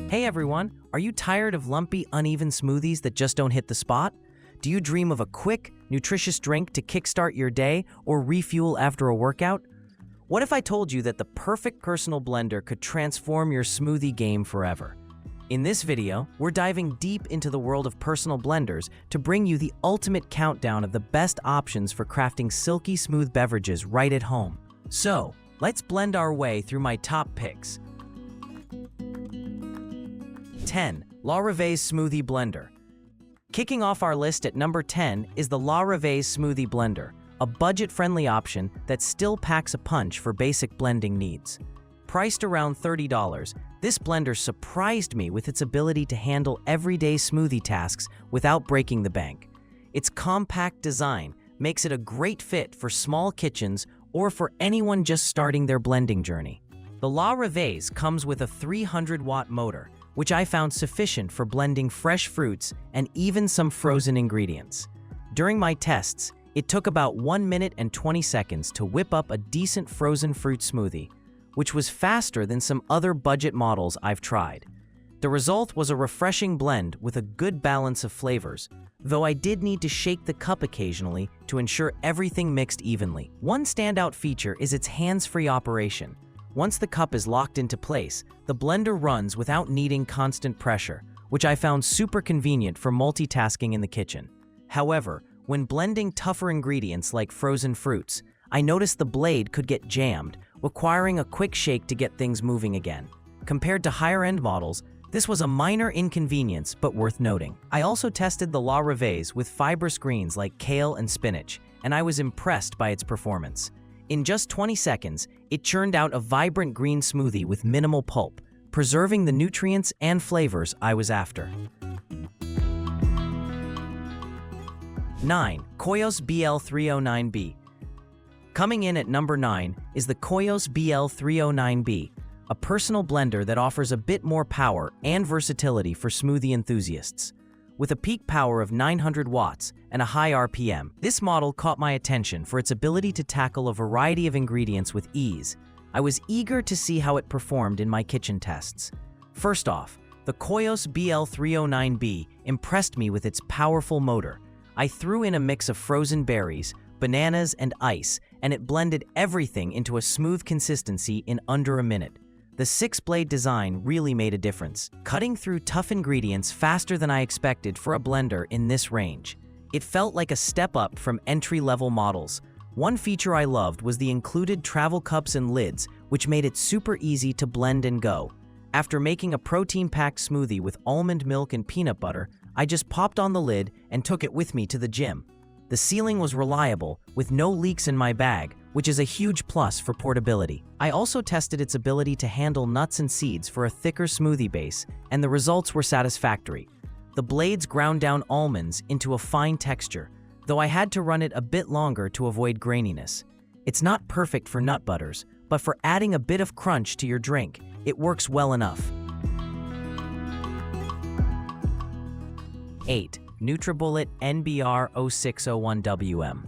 Hey everyone, are you tired of lumpy, uneven smoothies that just don't hit the spot? Do you dream of a quick, nutritious drink to kickstart your day or refuel after a workout? What if I told you that the perfect personal blender could transform your smoothie game forever? In this video, we're diving deep into the world of personal blenders to bring you the ultimate countdown of the best options for crafting silky smooth beverages right at home. So, let's blend our way through my top picks. 10. La Reveuse Smoothie Blender. Kicking off our list at number 10 is the La Reveuse Smoothie Blender, a budget-friendly option that still packs a punch for basic blending needs. Priced around $30, this blender surprised me with its ability to handle everyday smoothie tasks without breaking the bank. Its compact design makes it a great fit for small kitchens or for anyone just starting their blending journey. The La Reveuse comes with a 300-watt motor, which I found sufficient for blending fresh fruits and even some frozen ingredients. During my tests, it took about 1 minute and 20 seconds to whip up a decent frozen fruit smoothie, which was faster than some other budget models I've tried. The result was a refreshing blend with a good balance of flavors, though I did need to shake the cup occasionally to ensure everything mixed evenly. One standout feature is its hands-free operation. Once the cup is locked into place, the blender runs without needing constant pressure, which I found super convenient for multitasking in the kitchen. However, when blending tougher ingredients like frozen fruits, I noticed the blade could get jammed, requiring a quick shake to get things moving again. Compared to higher-end models, this was a minor inconvenience but worth noting. I also tested the La Reveuse with fibrous greens like kale and spinach, and I was impressed by its performance. In just 20 seconds, it churned out a vibrant green smoothie with minimal pulp, preserving the nutrients and flavors I was after. 9. KOIOS BL309B. Coming in at number 9 is the KOIOS BL309B, a personal blender that offers a bit more power and versatility for smoothie enthusiasts. With a peak power of 900 watts and a high RPM, this model caught my attention for its ability to tackle a variety of ingredients with ease. I was eager to see how it performed in my kitchen tests. First off, the KOIOS BL309B impressed me with its powerful motor. I threw in a mix of frozen berries, bananas, and ice, and it blended everything into a smooth consistency in under a minute. The 6-blade design really made a difference, cutting through tough ingredients faster than I expected for a blender in this range. It felt like a step up from entry-level models. One feature I loved was the included travel cups and lids, which made it super easy to blend and go. After making a protein-packed smoothie with almond milk and peanut butter, I just popped on the lid and took it with me to the gym. The sealing was reliable, with no leaks in my bag, which is a huge plus for portability. I also tested its ability to handle nuts and seeds for a thicker smoothie base, and the results were satisfactory. The blades ground down almonds into a fine texture, though I had to run it a bit longer to avoid graininess. It's not perfect for nut butters, but for adding a bit of crunch to your drink, it works well enough. 8. Nutribullet NBR-0601WM.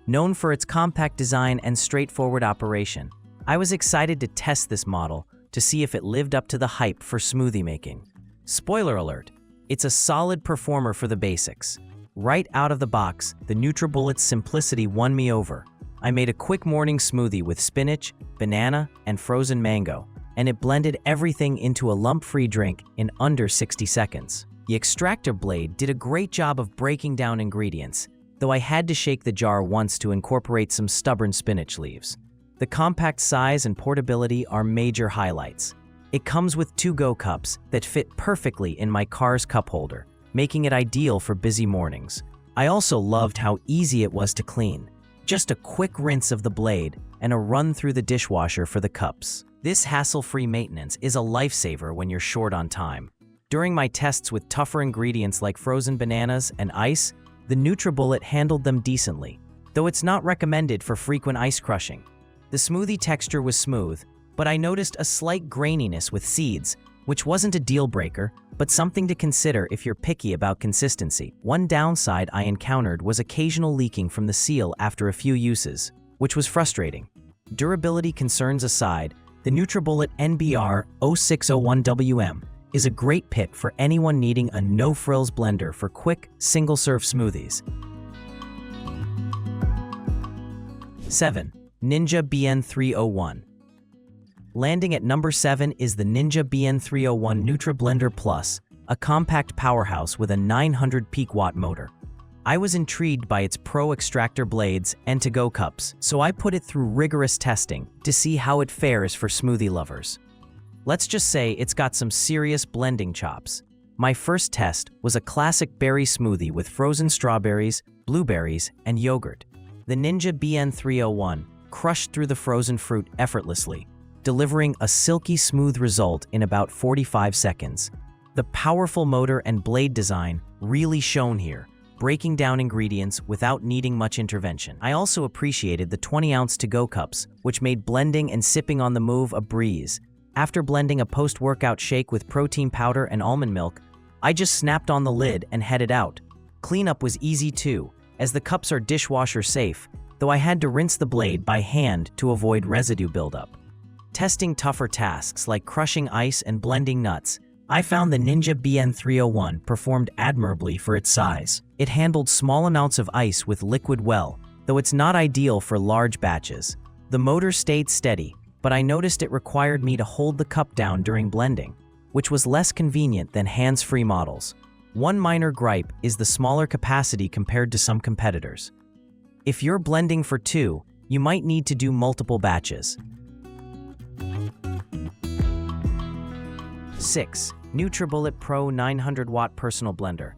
Known for its compact design and straightforward operation, I was excited to test this model to see if it lived up to the hype for smoothie making. Spoiler alert, it's a solid performer for the basics. Right out of the box, the Nutribullet's simplicity won me over. I made a quick morning smoothie with spinach, banana, and frozen mango, and it blended everything into a lump-free drink in under 60 seconds. The extractor blade did a great job of breaking down ingredients, though I had to shake the jar once to incorporate some stubborn spinach leaves. The compact size and portability are major highlights. It comes with 2 go cups that fit perfectly in my car's cup holder, making it ideal for busy mornings. I also loved how easy it was to clean. Just a quick rinse of the blade and a run through the dishwasher for the cups. This hassle-free maintenance is a lifesaver when you're short on time. During my tests with tougher ingredients like frozen bananas and ice, the Nutribullet handled them decently, though it's not recommended for frequent ice crushing. The smoothie texture was smooth, but I noticed a slight graininess with seeds, which wasn't a deal breaker, but something to consider if you're picky about consistency. One downside I encountered was occasional leaking from the seal after a few uses, which was frustrating. Durability concerns aside, the Nutribullet NBR-0601WM is a great pick for anyone needing a no-frills blender for quick, single-serve smoothies. 7. Ninja BN301. Landing at number 7 is the Ninja BN301 Nutriblender Plus, a compact powerhouse with a 900 peak watt motor. I was intrigued by its pro extractor blades and to-go cups, so I put it through rigorous testing to see how it fares for smoothie lovers. Let's just say it's got some serious blending chops. My first test was a classic berry smoothie with frozen strawberries, blueberries, and yogurt. The Ninja BN301 crushed through the frozen fruit effortlessly, delivering a silky smooth result in about 45 seconds. The powerful motor and blade design really shone here, breaking down ingredients without needing much intervention. I also appreciated the 20-ounce to-go cups, which made blending and sipping on the move a breeze. After blending a post-workout shake with protein powder and almond milk, I just snapped on the lid and headed out. Cleanup was easy too, as the cups are dishwasher safe, though I had to rinse the blade by hand to avoid residue buildup. Testing tougher tasks like crushing ice and blending nuts, I found the Ninja BN301 performed admirably for its size. It handled small amounts of ice with liquid well, though it's not ideal for large batches. The motor stayed steady, but I noticed it required me to hold the cup down during blending, which was less convenient than hands-free models. One minor gripe is the smaller capacity compared to some competitors. If you're blending for two, you might need to do multiple batches. 6. Nutribullet Pro 900 Watt Personal Blender.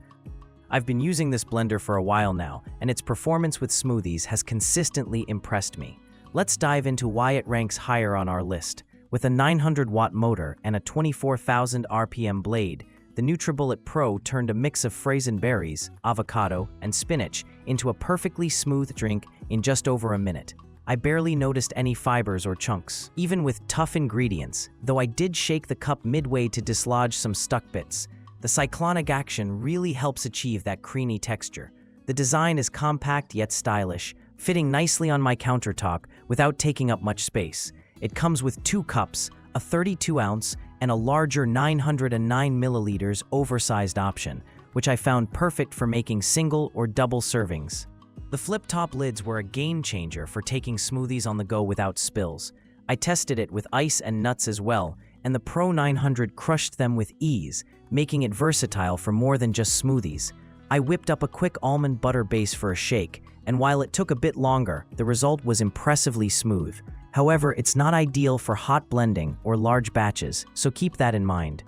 I've been using this blender for a while now, and its performance with smoothies has consistently impressed me. Let's dive into why it ranks higher on our list. With a 900 watt motor and a 24,000 RPM blade, the Nutribullet Pro turned a mix of frozen berries, avocado, and spinach into a perfectly smooth drink in just over a minute. I barely noticed any fibers or chunks, even with tough ingredients, though I did shake the cup midway to dislodge some stuck bits. The cyclonic action really helps achieve that creamy texture. The design is compact yet stylish, fitting nicely on my countertop without taking up much space. It comes with two cups, a 32-ounce and a larger 909 milliliters oversized option, which I found perfect for making single or double servings. The flip-top lids were a game-changer for taking smoothies on the go without spills. I tested it with ice and nuts as well, and the Pro 900 crushed them with ease, making it versatile for more than just smoothies. I whipped up a quick almond butter base for a shake, and while it took a bit longer, the result was impressively smooth. However, it's not ideal for hot blending or large batches, so keep that in mind.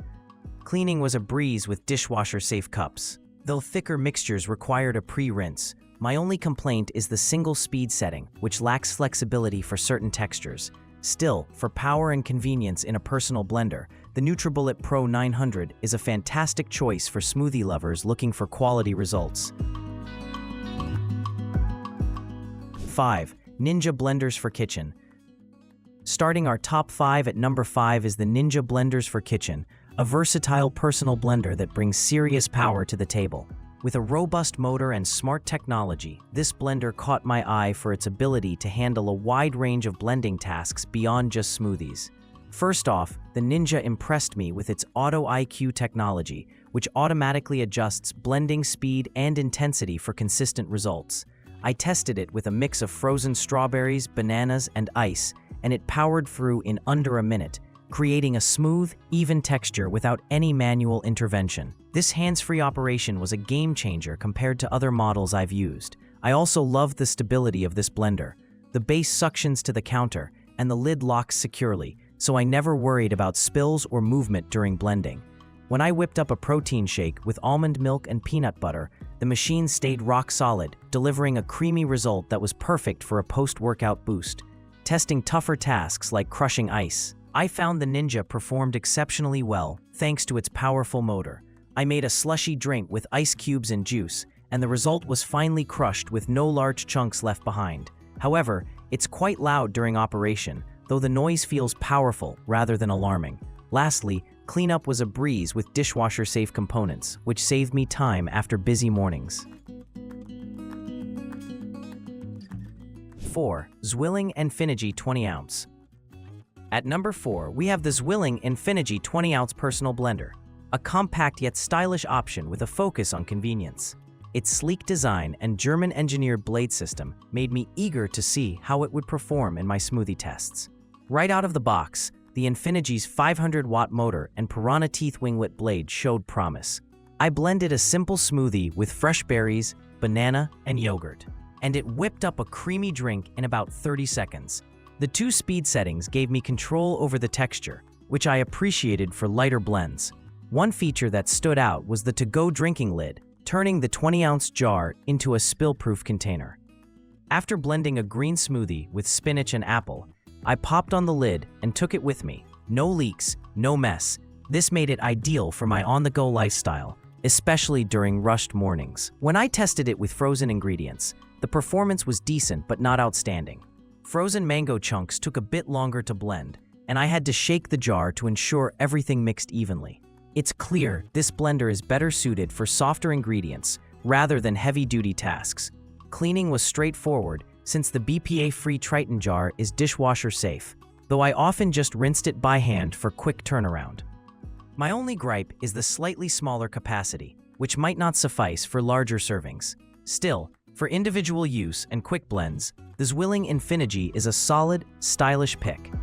Cleaning was a breeze with dishwasher-safe cups. Though thicker mixtures required a pre-rinse, my only complaint is the single speed setting, which lacks flexibility for certain textures. Still, for power and convenience in a personal blender, the Nutribullet Pro 900 is a fantastic choice for smoothie lovers looking for quality results. 5. Ninja Blenders for Kitchen. Starting our top 5 at number 5 is the Ninja Blenders for Kitchen, a versatile personal blender that brings serious power to the table. With a robust motor and smart technology, this blender caught my eye for its ability to handle a wide range of blending tasks beyond just smoothies. First off, the Ninja impressed me with its Auto IQ technology, which automatically adjusts blending speed and intensity for consistent results. I tested it with a mix of frozen strawberries, bananas, and ice, and it powered through in under a minute, creating a smooth, even texture without any manual intervention. This hands-free operation was a game-changer compared to other models I've used. I also loved the stability of this blender. The base suctions to the counter, and the lid locks securely, so I never worried about spills or movement during blending. When I whipped up a protein shake with almond milk and peanut butter, the machine stayed rock solid, delivering a creamy result that was perfect for a post-workout boost. Testing tougher tasks like crushing ice, I found the Ninja performed exceptionally well thanks to its powerful motor. I made a slushy drink with ice cubes and juice, and the result was finely crushed with no large chunks left behind. However, it's quite loud during operation, though the noise feels powerful rather than alarming. Lastly, cleanup was a breeze with dishwasher-safe components, which saved me time after busy mornings. 4. ZWILLING Enfinigy 20-ounce. At number 4, we have the ZWILLING Enfinigy 20-ounce personal blender. a compact yet stylish option with a focus on convenience. Its sleek design and German-engineered blade system made me eager to see how it would perform in my smoothie tests. Right out of the box, the Enfinigy's 500-watt motor and piranha teeth winglet blade showed promise. I blended a simple smoothie with fresh berries, banana, and yogurt, and it whipped up a creamy drink in about 30 seconds. The 2 speed settings gave me control over the texture, which I appreciated for lighter blends. One feature that stood out was the to-go drinking lid, turning the 20-ounce jar into a spill-proof container. After blending a green smoothie with spinach and apple, I popped on the lid and took it with me. No leaks, no mess. This made it ideal for my on-the-go lifestyle, especially during rushed mornings. When I tested it with frozen ingredients, the performance was decent but not outstanding. Frozen mango chunks took a bit longer to blend, and I had to shake the jar to ensure everything mixed evenly. It's clear this blender is better suited for softer ingredients rather than heavy-duty tasks. Cleaning was straightforward since the BPA-free Triton jar is dishwasher safe, though I often just rinsed it by hand for quick turnaround. My only gripe is the slightly smaller capacity, which might not suffice for larger servings. Still, for individual use and quick blends, the ZWILLING Enfinigy is a solid, stylish pick.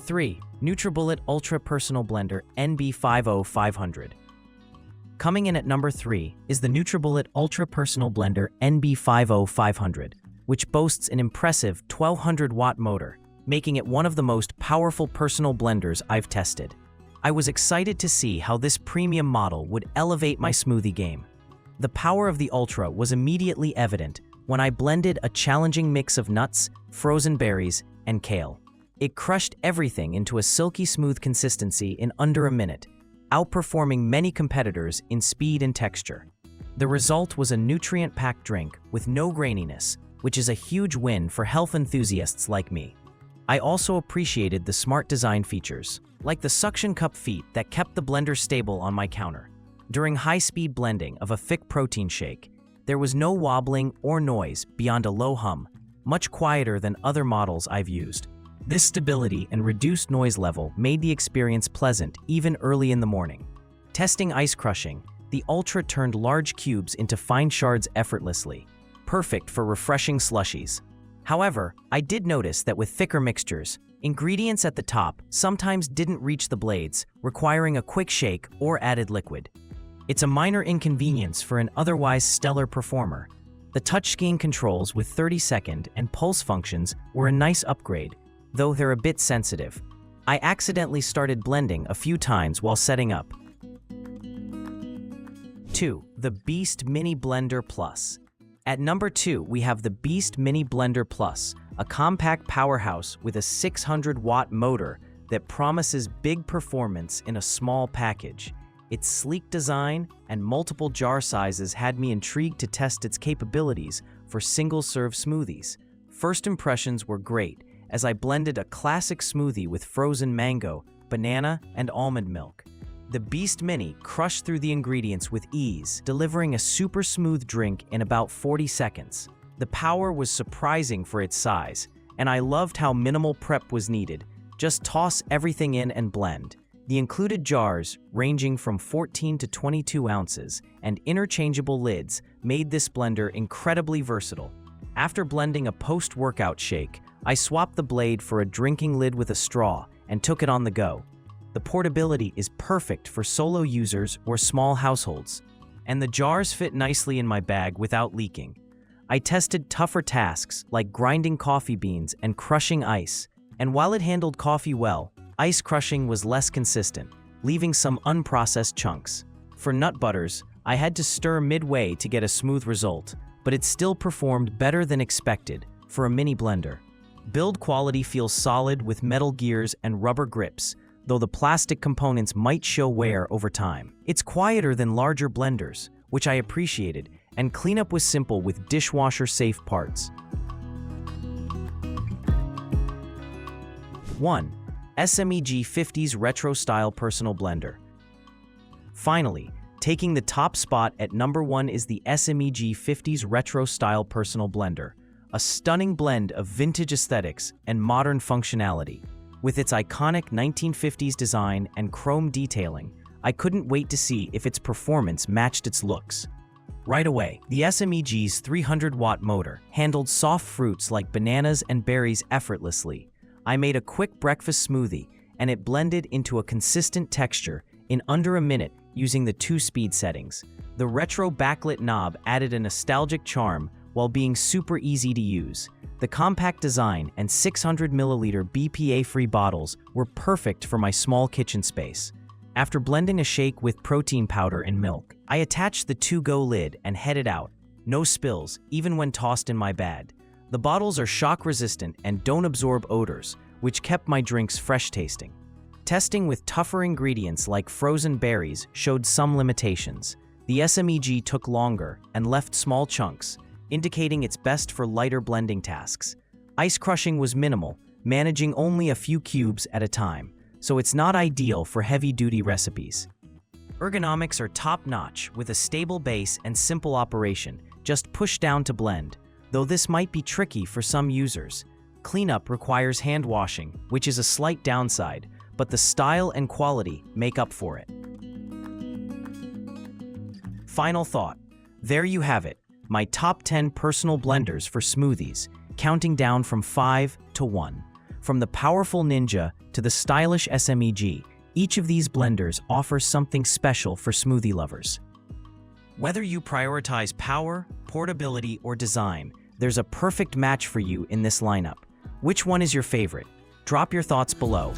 3. Nutribullet Ultra Personal Blender NB-50500. Coming in at number 3 is the Nutribullet Ultra Personal Blender NB-50500, which boasts an impressive 1200-watt motor, making it one of the most powerful personal blenders I've tested. I was excited to see how this premium model would elevate my smoothie game. The power of the Ultra was immediately evident when I blended a challenging mix of nuts, frozen berries, and kale. It crushed everything into a silky smooth consistency in under a minute, outperforming many competitors in speed and texture. The result was a nutrient-packed drink with no graininess, which is a huge win for health enthusiasts like me. I also appreciated the smart design features, like the suction cup feet that kept the blender stable on my counter. During high-speed blending of a thick protein shake, there was no wobbling or noise beyond a low hum, much quieter than other models I've used. This stability and reduced noise level made the experience pleasant even early in the morning. Testing ice crushing, the Ultra turned large cubes into fine shards effortlessly, perfect for refreshing slushies. However, I did notice that with thicker mixtures, ingredients at the top sometimes didn't reach the blades, requiring a quick shake or added liquid. It's a minor inconvenience for an otherwise stellar performer. The touchscreen controls with 30-second and pulse functions were a nice upgrade, though they're a bit sensitive. I accidentally started blending a few times while setting up. 2. The Beast Mini Blender Plus. At number 2, we have the Beast Mini Blender Plus, a compact powerhouse with a 600-watt motor that promises big performance in a small package. Its sleek design and multiple jar sizes had me intrigued to test its capabilities for single-serve smoothies. First impressions were great, as I blended a classic smoothie with frozen mango, banana, and almond milk. The Beast Mini crushed through the ingredients with ease, delivering a super smooth drink in about 40 seconds. The power was surprising for its size, and I loved how minimal prep was needed. Just toss everything in and blend. The included jars, ranging from 14 to 22 ounces, and interchangeable lids made this blender incredibly versatile. After blending a post-workout shake, I swapped the blade for a drinking lid with a straw and took it on the go. The portability is perfect for solo users or small households, and the jars fit nicely in my bag without leaking. I tested tougher tasks like grinding coffee beans and crushing ice, and while it handled coffee well, ice crushing was less consistent, leaving some unprocessed chunks. For nut butters, I had to stir midway to get a smooth result, but it still performed better than expected for a mini blender. Build quality feels solid with metal gears and rubber grips, though the plastic components might show wear over time. It's quieter than larger blenders, which I appreciated, and cleanup was simple with dishwasher-safe parts. 1. SMEG 50s Retro Style Personal Blender. Finally, taking the top spot at number 1 is the SMEG 50s Retro Style Personal Blender, a stunning blend of vintage aesthetics and modern functionality. With its iconic 1950s design and chrome detailing, I couldn't wait to see if its performance matched its looks. Right away, the SMEG's 300-watt motor handled soft fruits like bananas and berries effortlessly. I made a quick breakfast smoothie, and it blended into a consistent texture in under a minute using the 2-speed settings. The retro backlit knob added a nostalgic charm while being super easy to use. The compact design and 600ml BPA-free bottles were perfect for my small kitchen space. After blending a shake with protein powder and milk, I attached the to-go lid and headed out. No spills, even when tossed in my bag. The bottles are shock-resistant and don't absorb odors, which kept my drinks fresh-tasting. Testing with tougher ingredients like frozen berries showed some limitations. The SMEG took longer and left small chunks, indicating it's best for lighter blending tasks. Ice crushing was minimal, managing only a few cubes at a time, so it's not ideal for heavy-duty recipes. Ergonomics are top-notch with a stable base and simple operation, just push down to blend, though this might be tricky for some users. Cleanup requires hand washing, which is a slight downside, but the style and quality make up for it. Final thought. There you have it, my top 10 personal blenders for smoothies, counting down from 5 to 1. From the powerful Ninja to the stylish SMEG, each of these blenders offers something special for smoothie lovers. Whether you prioritize power, portability, or design, there's a perfect match for you in this lineup. Which one is your favorite? Drop your thoughts below.